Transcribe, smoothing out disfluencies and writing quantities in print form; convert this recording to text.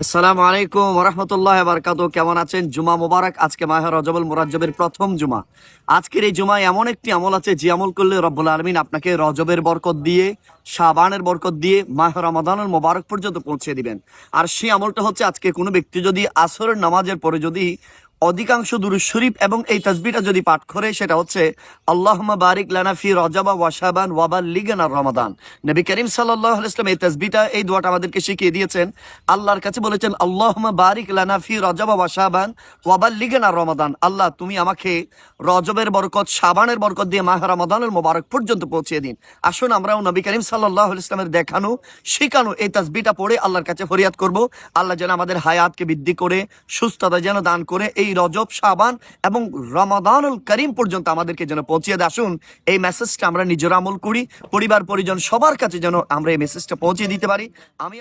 আসসালামু আলাইকুম ওরহমতুল্লাহ বারকাত। কেমন আছেন? জুমা মোবারক। আজকে মাহে রজবুল মুরাজ্জবের প্রথম জুমা। আজকের এই জুমায় এমন একটি আমল আছে যে আমল করলে রব্বুল আলামিন আপনাকে রজবের বরকত দিয়ে, শাবানের বরকত দিয়ে মাহে রমাদানুল মোবারক পর্যন্ত পৌঁছে দিবেন। আর সেই আমলটা হচ্ছে, আজকে কোনো ব্যক্তি যদি আসরের নামাজের পরে যদি অধিকাংশ দুরূদ শরীফ এবং এই তাসবিহটা যদি পাঠ করে, সেটা হচ্ছে আল্লাহুম্মা বারিক লানা ফি রজবা ওয়া শাবান ওয়া বাল্লিগনা রমাদান। নবী করিম সাল্লাল্লাহু আলাইহি ওয়াসাল্লাম এই তাসবিহটা, এই দোয়াটা আমাদেরকে শিখিয়ে দিয়েছেন। আল্লাহর কাছে বলেছেন, আল্লাহুম্মা বারিক লানা ফি রজবা ওয়া শাবান ওয়া বাল্লিগনা রমাদান। আল্লাহ, তুমি আমাকে রজবের বরকত, শাবানের বরকত দিয়ে মাহে রমাদানুল মোবারক পর্যন্ত পৌঁছে দিন। আসুন আমরাও নবী করিম সাল্লাল্লাহু আলাইহি ওয়াসাল্লামের দেখানো, শেখানো এই তাসবিহটা পড়ে আল্লাহর কাছে ফরিয়াদ করব। আল্লাহ যেন আমাদের হায়াতকে বৃদ্ধি করে, সুস্থতা যেন দান করে, এই রজব, শাবান এবং রমাদানুল করিম পর্যন্ত আমাদেরকে যেন পৌঁছে দেয়। আসুন এই মেসেজটা আমরা নিজের আমল করি, পরিবার পরিজন সবার কাছে যেন আমরা এই মেসেজটা পৌঁছে দিতে পারি। আমি